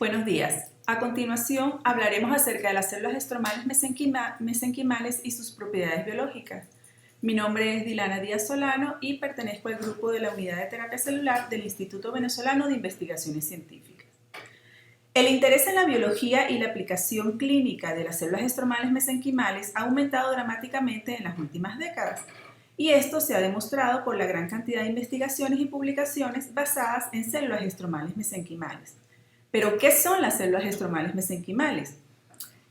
Buenos días. A continuación hablaremos acerca de las células estromales mesenquimales y sus propiedades biológicas. Mi nombre es Dilana Díaz Solano y pertenezco al grupo de la Unidad de Terapia Celular del Instituto Venezolano de Investigaciones Científicas. El interés en la biología y la aplicación clínica de las células estromales mesenquimales ha aumentado dramáticamente en las últimas décadas, y esto se ha demostrado por la gran cantidad de investigaciones y publicaciones basadas en células estromales mesenquimales. ¿Pero qué son las células estromales mesenquimales?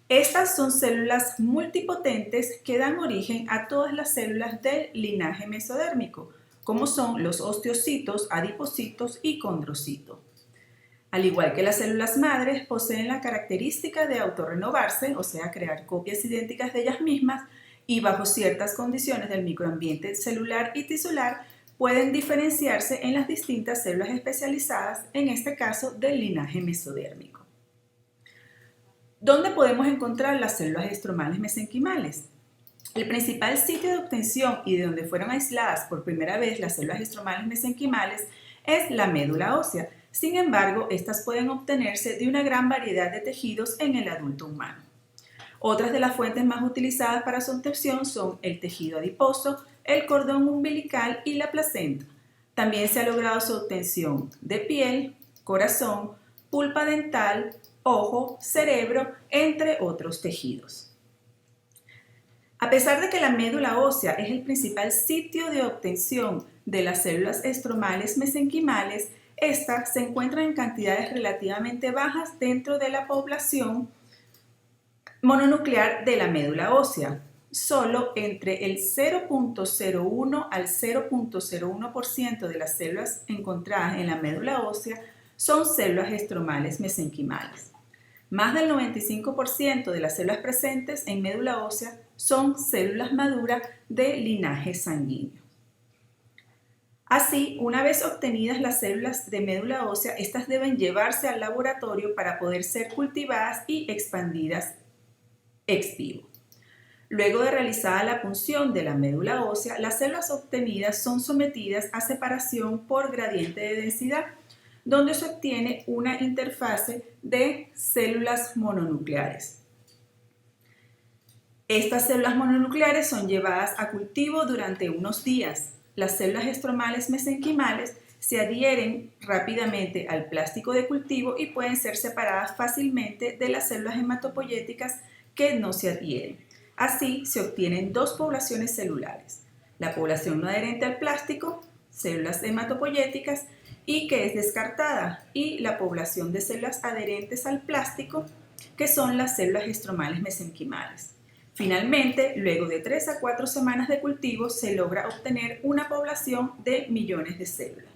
Estas son células multipotentes que dan origen a todas las células del linaje mesodérmico, como son los osteocitos, adipocitos y condrocitos. Al igual que las células madres, poseen la característica de autorrenovarse, o sea, crear copias idénticas de ellas mismas, y bajo ciertas condiciones del microambiente celular y tisular, pueden diferenciarse en las distintas células especializadas, en este caso del linaje mesodérmico. ¿Dónde podemos encontrar las células estromales mesenquimales? El principal sitio de obtención y de donde fueron aisladas por primera vez las células estromales mesenquimales es la médula ósea. Sin embargo, estas pueden obtenerse de una gran variedad de tejidos en el adulto humano. Otras de las fuentes más utilizadas para su obtención son el tejido adiposo, el cordón umbilical y la placenta. También se ha logrado su obtención de piel, corazón, pulpa dental, ojo, cerebro, entre otros tejidos. A pesar de que la médula ósea es el principal sitio de obtención de las células estromales mesenquimales, estas se encuentran en cantidades relativamente bajas dentro de la población mononuclear de la médula ósea. Solo entre el 0.01 al 0.01% de las células encontradas en la médula ósea son células estromales mesenquimales. Más del 95% de las células presentes en médula ósea son células maduras de linaje sanguíneo. Así, una vez obtenidas las células de médula ósea, estas deben llevarse al laboratorio para poder ser cultivadas y expandidas ex vivo. Luego de realizada la punción de la médula ósea, las células obtenidas son sometidas a separación por gradiente de densidad, donde se obtiene una interfase de células mononucleares. Estas células mononucleares son llevadas a cultivo durante unos días. Las células estromales mesenquimales se adhieren rápidamente al plástico de cultivo y pueden ser separadas fácilmente de las células hematopoyéticas que no se adhieren. Así se obtienen dos poblaciones celulares: la población no adherente al plástico, células hematopoyéticas, y que es descartada, y la población de células adherentes al plástico, que son las células estromales mesenquimales. Finalmente, luego de 3 a 4 semanas de cultivo, se logra obtener una población de millones de células.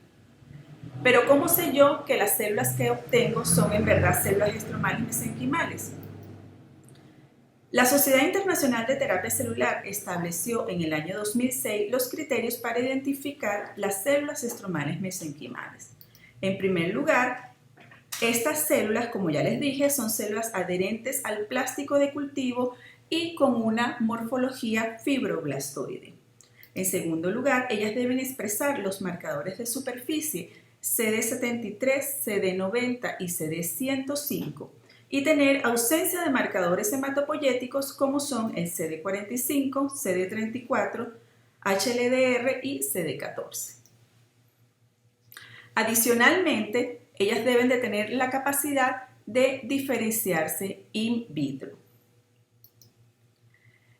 Pero ¿cómo sé yo que las células que obtengo son en verdad células estromales mesenquimales? La Sociedad Internacional de Terapia Celular estableció en el año 2006 los criterios para identificar las células estromales mesenquimales. En primer lugar, estas células, como ya les dije, son células adherentes al plástico de cultivo y con una morfología fibroblastoide. En segundo lugar, ellas deben expresar los marcadores de superficie CD73, CD90 y CD105 y tener ausencia de marcadores hematopoyéticos como son el CD45, CD34, HLDR y CD14. Adicionalmente, ellas deben de tener la capacidad de diferenciarse in vitro.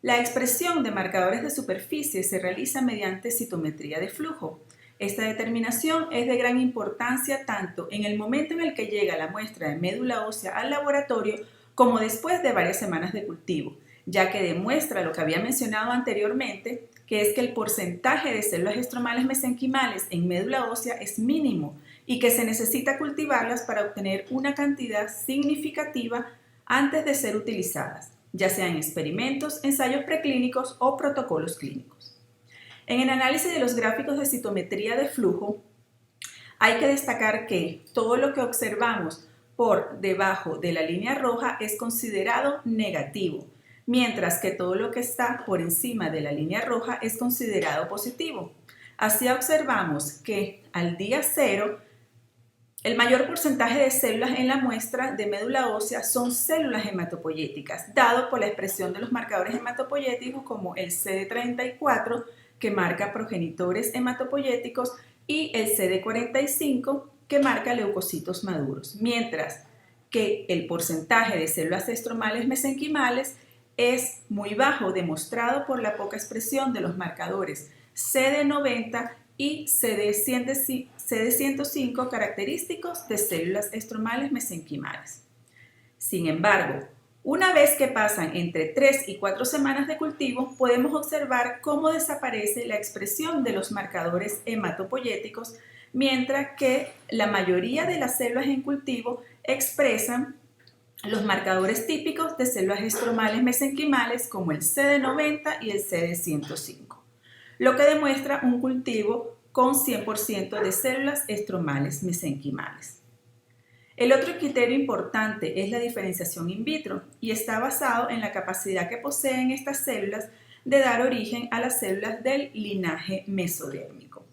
La expresión de marcadores de superficie se realiza mediante citometría de flujo. Esta determinación es de gran importancia tanto en el momento en el que llega la muestra de médula ósea al laboratorio como después de varias semanas de cultivo, ya que demuestra lo que había mencionado anteriormente, que es que el porcentaje de células estromales mesenquimales en médula ósea es mínimo y que se necesita cultivarlas para obtener una cantidad significativa antes de ser utilizadas, ya sean experimentos, ensayos preclínicos o protocolos clínicos. En el análisis de los gráficos de citometría de flujo, hay que destacar que todo lo que observamos por debajo de la línea roja es considerado negativo, mientras que todo lo que está por encima de la línea roja es considerado positivo. Así observamos que al día 0 El mayor porcentaje de células en la muestra de médula ósea son células hematopoyéticas, dado por la expresión de los marcadores hematopoyéticos como el CD34, que marca progenitores hematopoyéticos, y el CD45, que marca leucocitos maduros, mientras que el porcentaje de células estromales mesenquimales es muy bajo, demostrado por la poca expresión de los marcadores CD90 y CD105 característicos de células estromales mesenquimales. Sin embargo, una vez que pasan entre 3 y 4 semanas de cultivo, podemos observar cómo desaparece la expresión de los marcadores hematopoyéticos, mientras que la mayoría de las células en cultivo expresan los marcadores típicos de células estromales mesenquimales como el CD90 y el CD105, lo que demuestra un cultivo con 100% de células estromales mesenquimales. El otro criterio importante es la diferenciación in vitro y está basado en la capacidad que poseen estas células de dar origen a las células del linaje mesodérmico.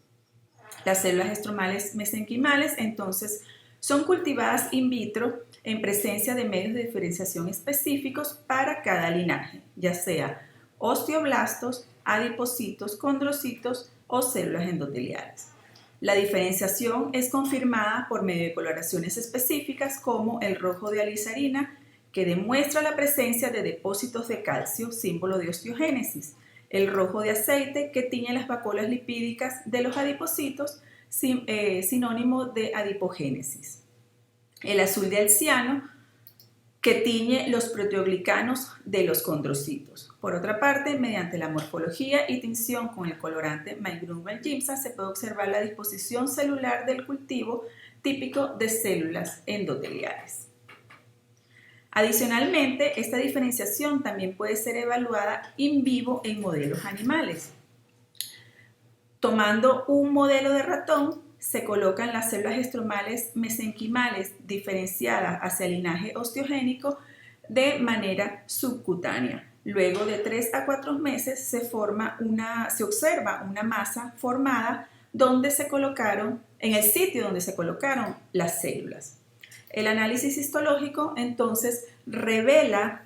Las células estromales mesenquimales entonces son cultivadas in vitro en presencia de medios de diferenciación específicos para cada linaje, ya sea osteoblastos, adipocitos, condrocitos o células endoteliales. La diferenciación es confirmada por medio de coloraciones específicas como el rojo de alizarina, que demuestra la presencia de depósitos de calcio, símbolo de osteogénesis, el rojo de aceite, que tiñe las vacuolas lipídicas de los adipocitos, sinónimo de adipogénesis, el azul de alciano, que tiñe los proteoglicanos de los condrocitos. Por otra parte, mediante la morfología y tinción con el colorante Meigrun-Bell-Gibson se puede observar la disposición celular del cultivo típico de células endoteliales. Adicionalmente, esta diferenciación también puede ser evaluada in vivo en modelos animales. Tomando un modelo de ratón, se colocan las células estromales mesenquimales diferenciadas hacia el linaje osteogénico de manera subcutánea. Luego de 3 a 4 meses se observa una masa formada en el sitio donde se colocaron las células. El análisis histológico entonces revela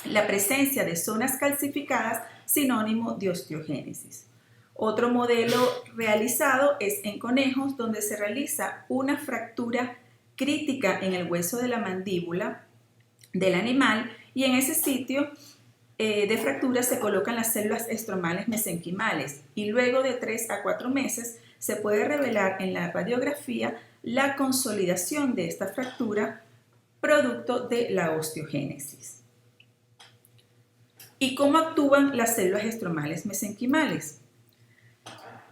la presencia de zonas calcificadas, sinónimo de osteogénesis. Otro modelo realizado es en conejos, donde se realiza una fractura crítica en el hueso de la mandíbula del animal, y en ese sitio de fractura se colocan las células estromales mesenquimales, y luego de 3 a 4 meses se puede revelar en la radiografía la consolidación de esta fractura producto de la osteogénesis. ¿Y cómo actúan las células estromales mesenquimales?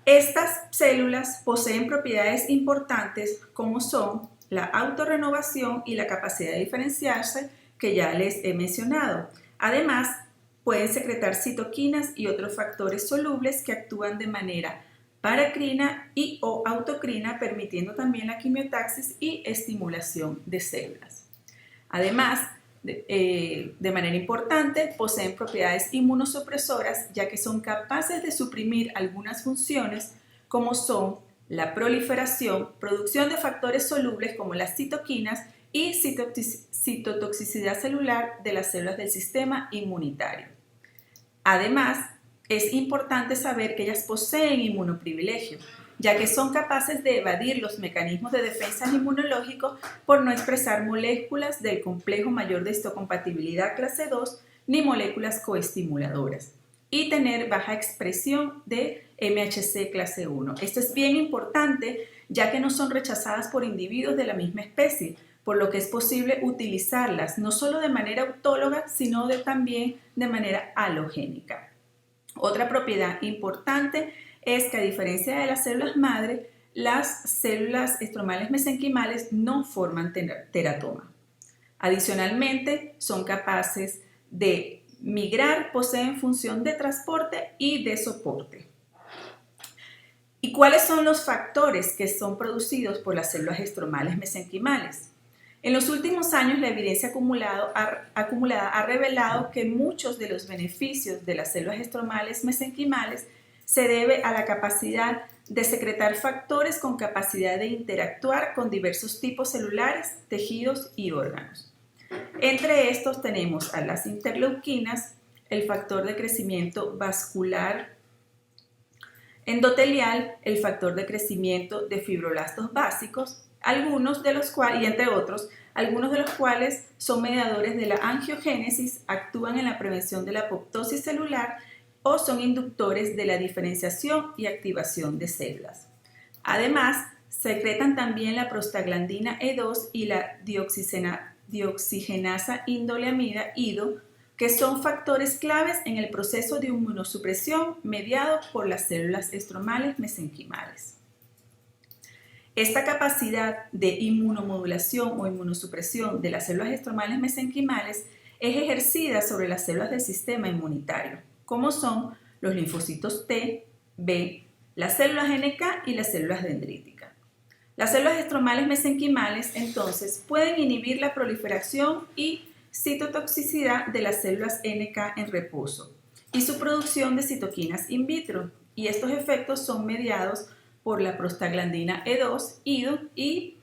Estas células poseen propiedades importantes como son la autorrenovación y la capacidad de diferenciarse, que ya les he mencionado. Además, pueden secretar citoquinas y otros factores solubles que actúan de manera paracrina y o autocrina, permitiendo también la quimiotaxis y estimulación de células. Además, de manera importante, poseen propiedades inmunosupresoras, ya que son capaces de suprimir algunas funciones como son la proliferación, producción de factores solubles como las citoquinas y citotoxicidad celular de las células del sistema inmunitario. Además, es importante saber que ellas poseen inmunoprivilegio, ya que son capaces de evadir los mecanismos de defensa inmunológicos por no expresar moléculas del complejo mayor de histocompatibilidad clase 2 ni moléculas coestimuladoras, y tener baja expresión de MHC clase 1. Esto es bien importante, ya que no son rechazadas por individuos de la misma especie, por lo que es posible utilizarlas no solo de manera autóloga, sino también de manera halogénica. Otra propiedad importante es que, a diferencia de las células madre, las células estromales mesenquimales no forman teratoma. Adicionalmente, son capaces de migrar, poseen función de transporte y de soporte. ¿Y cuáles son los factores que son producidos por las células estromales mesenquimales? En los últimos años, la evidencia acumulada ha revelado que muchos de los beneficios de las células estromales mesenquimales se debe a la capacidad de secretar factores con capacidad de interactuar con diversos tipos celulares, tejidos y órganos. Entre estos tenemos a las interleuquinas, el factor de crecimiento vascular endotelial, el factor de crecimiento de fibroblastos básicos, algunos de los cuales, y entre otros, algunos de los cuales son mediadores de la angiogénesis, actúan en la prevención de la apoptosis celular o son inductores de la diferenciación y activación de células. Además, secretan también la prostaglandina E2 y la dioxigenasa indoleamida IDO, que son factores claves en el proceso de inmunosupresión mediado por las células estromales mesenquimales. Esta capacidad de inmunomodulación o inmunosupresión de las células estromales mesenquimales es ejercida sobre las células del sistema inmunitario, como son los linfocitos T, B, las células NK y las células dendríticas. Las células estromales mesenquimales, entonces, pueden inhibir la proliferación y citotoxicidad de las células NK en reposo y su producción de citoquinas in vitro, y estos efectos son mediados por la prostaglandina E2, IDO, y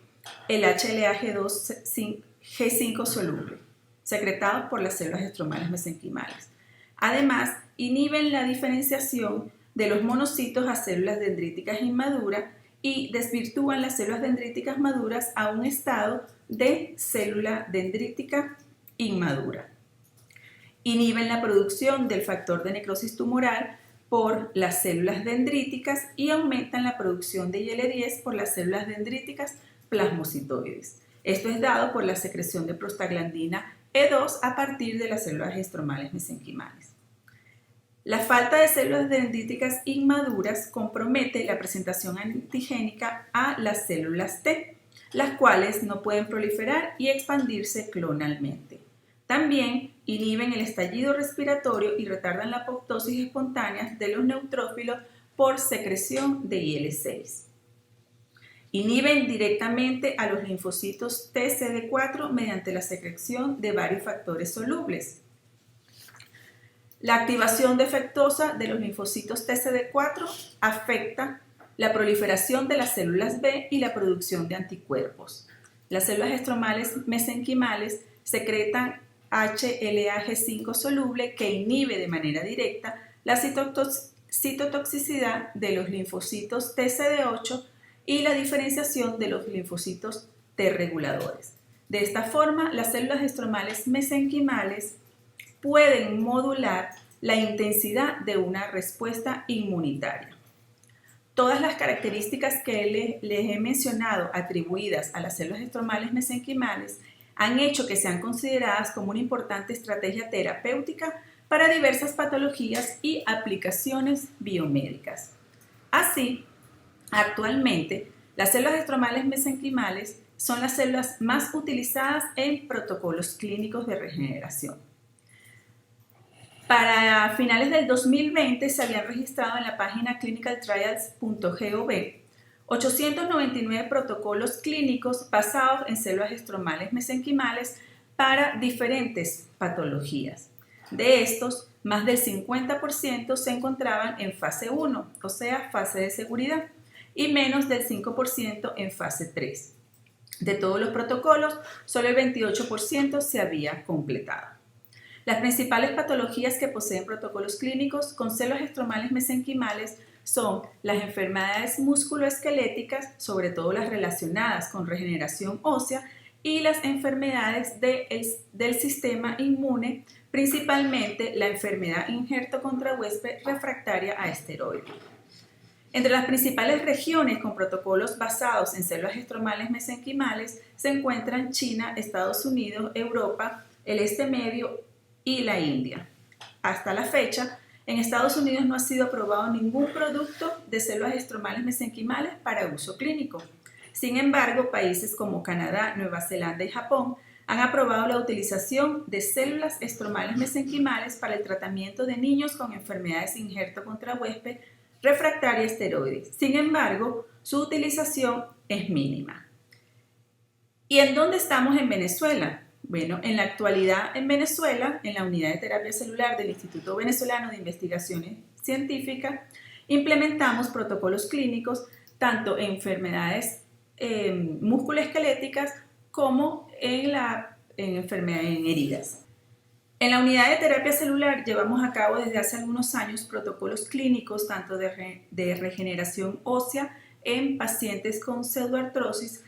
el HLA-G5 soluble, secretados por las células estromales mesenquimales. Además, inhiben la diferenciación de los monocitos a células dendríticas inmaduras y desvirtúan las células dendríticas maduras a un estado de célula dendrítica inmadura. Inhiben la producción del factor de necrosis tumoral por las células dendríticas y aumentan la producción de IL-10 por las células dendríticas plasmocitoides. Esto es dado por la secreción de prostaglandina E2 a partir de las células estromales mesenquimales. La falta de células dendríticas inmaduras compromete la presentación antigénica a las células T, las cuales no pueden proliferar y expandirse clonalmente. También inhiben el estallido respiratorio y retardan la apoptosis espontánea de los neutrófilos por secreción de IL-6. Inhiben directamente a los linfocitos TCD4 mediante la secreción de varios factores solubles. La activación defectuosa de los linfocitos TCD4 afecta la proliferación de las células B y la producción de anticuerpos. Las células estromales mesenquimales secretan HLA-G5 soluble que inhibe de manera directa la citotoxicidad de los linfocitos TCD8 y la diferenciación de los linfocitos T reguladores. De esta forma, las células estromales mesenquimales pueden modular la intensidad de una respuesta inmunitaria. Todas las características que les he mencionado atribuidas a las células estromales mesenquimales han hecho que sean consideradas como una importante estrategia terapéutica para diversas patologías y aplicaciones biomédicas. Así, actualmente, las células estromales mesenquimales son las células más utilizadas en protocolos clínicos de regeneración. Para finales del 2020 se habían registrado en la página clinicaltrials.gov 899 protocolos clínicos basados en células estromales mesenquimales para diferentes patologías. De estos, más del 50% se encontraban en fase 1, o sea, fase de seguridad, y menos del 5% en fase 3. De todos los protocolos, solo el 28% se había completado. Las principales patologías que poseen protocolos clínicos con células estromales mesenquimales son las enfermedades musculoesqueléticas, sobre todo las relacionadas con regeneración ósea, y las enfermedades del sistema inmune, principalmente la enfermedad injerto contra huésped refractaria a esteroides. Entre las principales regiones con protocolos basados en células estromales mesenquimales se encuentran China, Estados Unidos, Europa, el Este Medio y la India. Hasta la fecha, en Estados Unidos no ha sido aprobado ningún producto de células estromales mesenquimales para uso clínico. Sin embargo, países como Canadá, Nueva Zelanda y Japón han aprobado la utilización de células estromales mesenquimales para el tratamiento de niños con enfermedades injerto contra huésped refractaria a esteroides. Sin embargo, su utilización es mínima. ¿Y en dónde estamos en Venezuela? Bueno, en la actualidad en Venezuela, en la Unidad de Terapia Celular del Instituto Venezolano de Investigaciones Científicas, implementamos protocolos clínicos tanto en enfermedades musculoesqueléticas como en enfermedades en heridas. En la unidad de terapia celular llevamos a cabo desde hace algunos años protocolos clínicos tanto de regeneración ósea en pacientes con pseudoartrosis,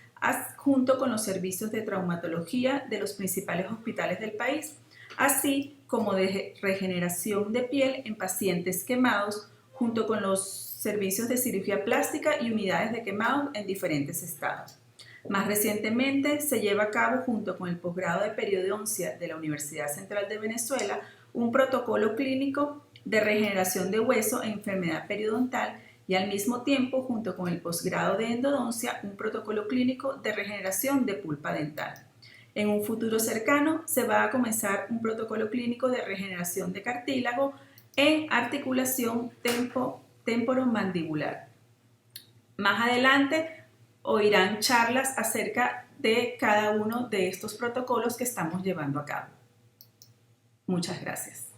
junto con los servicios de traumatología de los principales hospitales del país, así como de regeneración de piel en pacientes quemados, junto con los servicios de cirugía plástica y unidades de quemados en diferentes estados. Más recientemente se lleva a cabo, junto con el posgrado de periodoncia de la Universidad Central de Venezuela, un protocolo clínico de regeneración de hueso en enfermedad periodontal y al mismo tiempo, junto con el posgrado de endodoncia, un protocolo clínico de regeneración de pulpa dental. En un futuro cercano se va a comenzar un protocolo clínico de regeneración de cartílago en articulación temporomandibular. Más adelante oirán charlas acerca de cada uno de estos protocolos que estamos llevando a cabo. Muchas gracias.